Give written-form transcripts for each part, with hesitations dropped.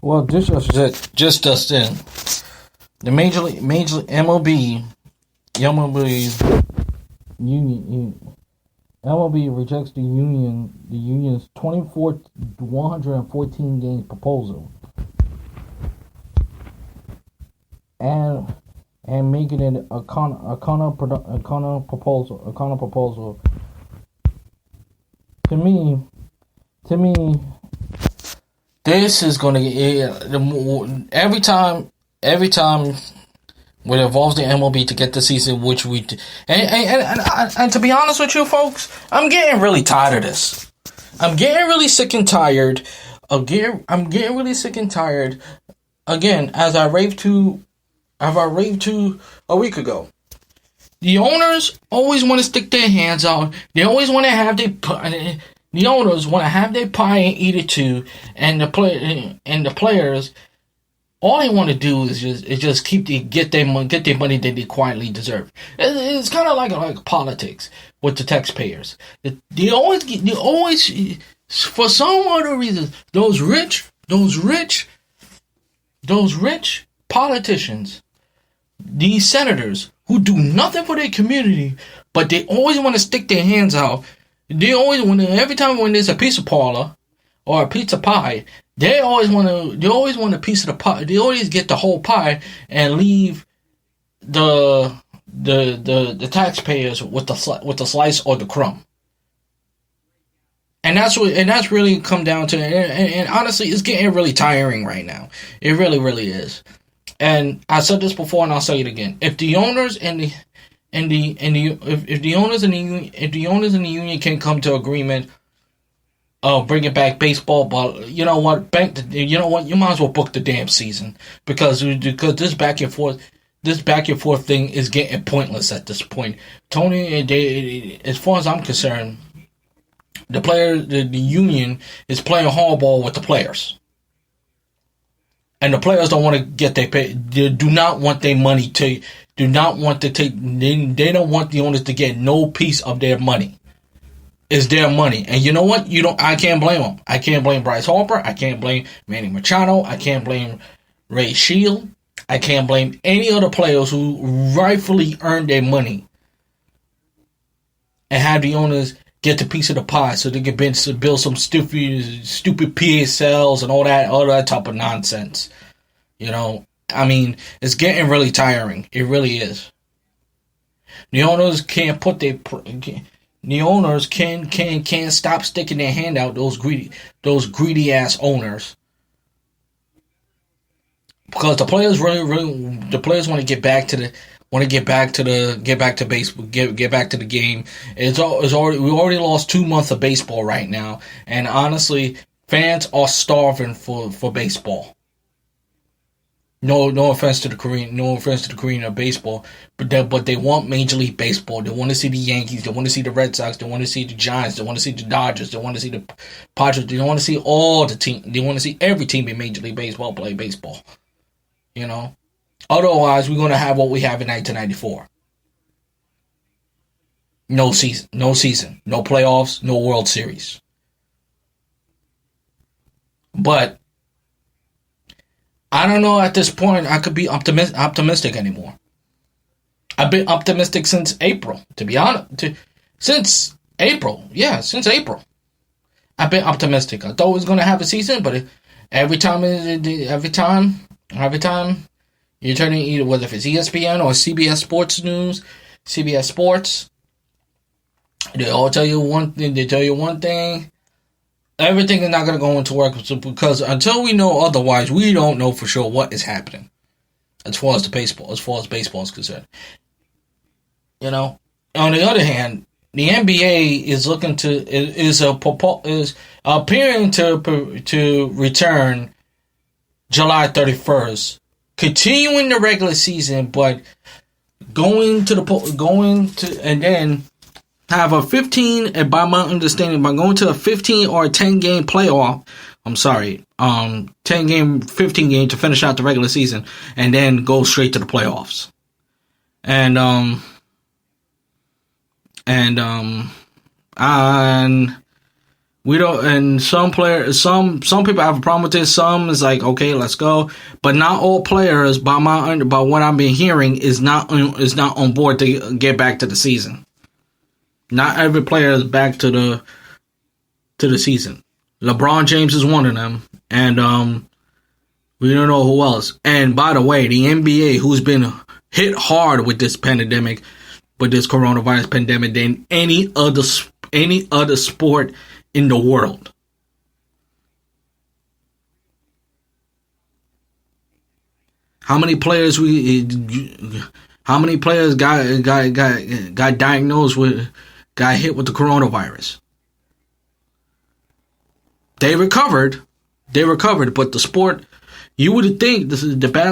Well, just in the major MLB, union, MLB rejects the union's 114 games proposal, and making it a counter proposal. To me, this is going to every time when it involves the MLB to get the season, which we and to be honest with you folks, I'm getting really tired of this. I'm getting really sick and tired. I'm getting really sick and tired. Again, as I raved to a week ago. The owners always want to stick their hands out. They always want to have the owners want to have their pie and eat it too, and the players, all they want to do is just get their money that they quietly deserve. It's kind of like politics with the taxpayers. They always for some other reasons those rich politicians, these senators who do nothing for their community, but they always want to stick their hands out. They always want to, every time when there's a pizza parlor or a pizza pie, they always want a piece of the pie. They always get the whole pie and leave the taxpayers with the slice or the crumb. And that's really come down to, and honestly, it's getting really tiring right now. It really, really is. And I said this before, and I'll say it again. If the owners and the owners in the union can come to agreement of bringing back baseball, but you know what, you might as well book the damn season because this back and forth thing is getting pointless at this point. Tony, as far as I'm concerned, the union is playing hardball with the players. And the players don't want to get their pay. They do not want their money to. Do not want to take. They don't want the owners to get no piece of their money. It's their money, and you know what? I can't blame them. I can't blame Bryce Harper. I can't blame Manny Machado. I can't blame Ray Shield. I can't blame any other players who rightfully earned their money and have the owners get the piece of the pie so they can build some stupid PSLs and all that type of nonsense. You know, I mean, it's getting really tiring. It really is. The owners can't can't stop sticking their hand out. Those greedy ass owners. Because the players want to get back to baseball, get back to the game. We already lost 2 months of baseball right now, and honestly, fans are starving for baseball. No offense to the Korean of baseball, but they want Major League Baseball. They want to see the Yankees. They want to see the Red Sox. They want to see the Giants. They want to see the Dodgers. They want to see the Padres. They want to see all the team. They want to see every team in Major League Baseball play baseball. You know. Otherwise, we're going to have what we have in 1994. No season, no playoffs, no World Series. But I don't know at this point I could be optimistic anymore. I've been optimistic since April, to be honest. Since April. I've been optimistic. I thought we was going to have a season, but every time you're turning either, whether if it's ESPN or CBS Sports News, CBS Sports, they all tell you one thing. Everything is not going to go into work because until we know otherwise, we don't know for sure what is happening as far as baseball is concerned. You know, on the other hand, the NBA is appearing to return July 31st. Continuing the regular season, but going to and then have a 15, and by my understanding, by going to a 15 or a 10 game playoff, 10 game, 15 game to finish out the regular season, and then go straight to the playoffs. And We don't, and some people have a problem with this. Some is like, okay, let's go, but not all players, by what I've been hearing, is not on board to get back to the season. Not every player is back to the season. LeBron James is one of them, and we don't know who else. And by the way, the NBA, who's been hit hard with this pandemic, with this coronavirus pandemic, than any other sport in the world. How many players got diagnosed with, got hit with the coronavirus? They recovered, but the sport, you would think this is the thing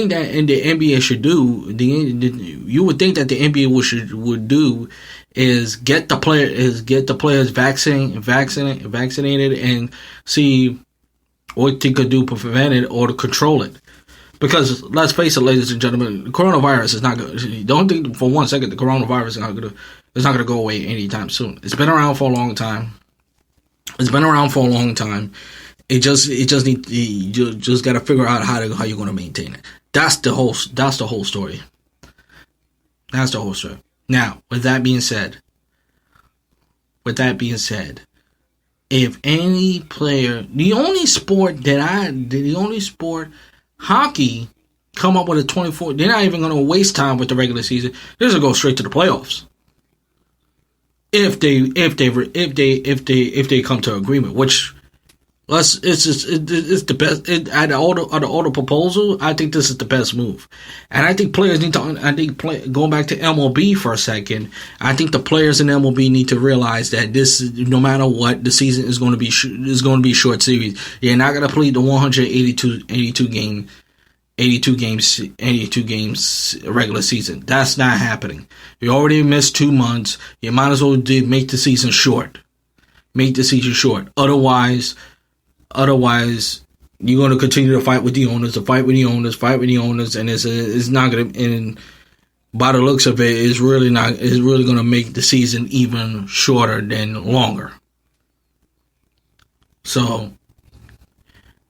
that in the NBA should do. You would think that the NBA would do is get the players vaccinated and see what they could do to prevent it or to control it. Because let's face it, ladies and gentlemen, the coronavirus is not good. Don't think for 1 second the coronavirus is not gonna go away anytime soon. It's been around for a long time. You just got to figure out how you're going to maintain it. That's the whole story. Now, with that being said, if any player, the only sport hockey, come up with a 24, they're not even going to waste time with the regular season. They're just going to go straight to the playoffs. If they come to agreement, which it's the best. Out of all the proposal, I think this is the best move, and I think players need to. Going back to MLB for a second, I think the players in MLB need to realize that this, no matter what, the season is going to be short series. You're not going to play the 82 games regular season. That's not happening. You already missed 2 months. You might as well make the season short. Otherwise, you're going to continue to fight with the owners, and it's not going to. And by the looks of it, it's really going to make the season even shorter than longer. So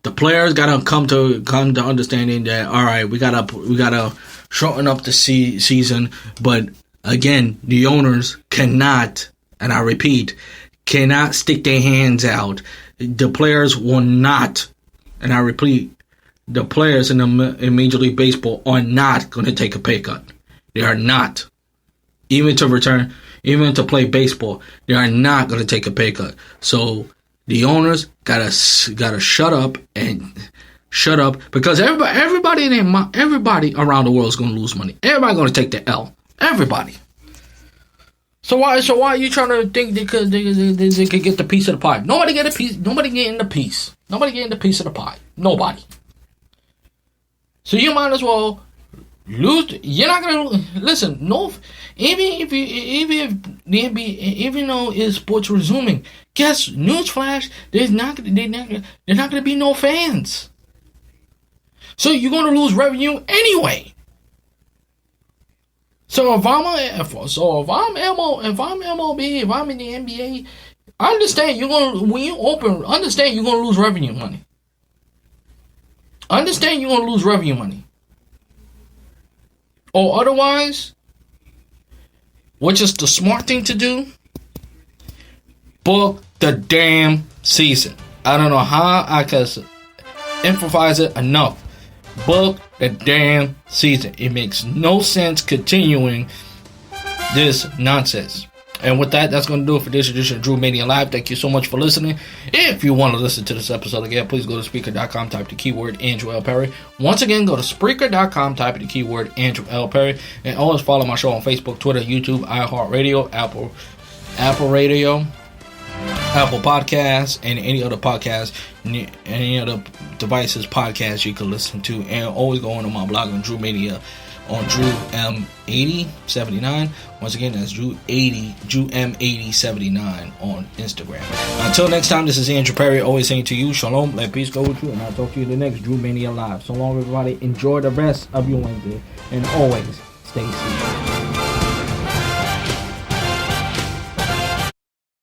the players gotta come to understanding that, all right, we gotta shorten up the season, but again, the owners cannot, and I repeat, cannot stick their hands out. The players will not, and I repeat, the players in Major League Baseball are not going to take a pay cut. They are not. Even to play baseball, they are not going to take a pay cut. So the owners gotta shut up, because everybody around the world is going to lose money. Everybody going to take the L. Everybody. So why are you trying to think they could get the piece of the pie? Nobody get a piece. Nobody getting the piece. Nobody getting the piece of the pie. Nobody. So you might as well lose. You're not gonna listen. No, even if the NBA, even though it's sports resuming, guess newsflash, they're not gonna be no fans. So you're gonna lose revenue anyway. So if I'm MLB, if I'm in the NBA, understand when you open, understand you're gonna lose revenue money. Understand you're gonna lose revenue money. Or otherwise, which is the smart thing to do, book the damn season. I don't know how I can emphasize it enough. Book the damn season. It makes no sense continuing this nonsense. And with that, that's going to do it for this edition of Drew Mania Live. Thank you so much for listening. If you want to listen to this episode again, please go to Spreaker.com, type the keyword Andrew L. Perry. Once again, go to Spreaker.com, type the keyword Andrew L. Perry. And always follow my show on Facebook, Twitter, YouTube, iHeartRadio, Apple Radio, Apple Podcasts, and any other devices podcasts you can listen to. And always go on my blog on Drew Mania on Drew M8079. Once again, that's Drew M8079 on Instagram. Until next time, this is Andrew Perry, always saying to you, shalom, let peace go with you, and I'll talk to you in the next Drew Mania Live. So long, everybody. Enjoy the rest of your Wednesday, and always stay safe.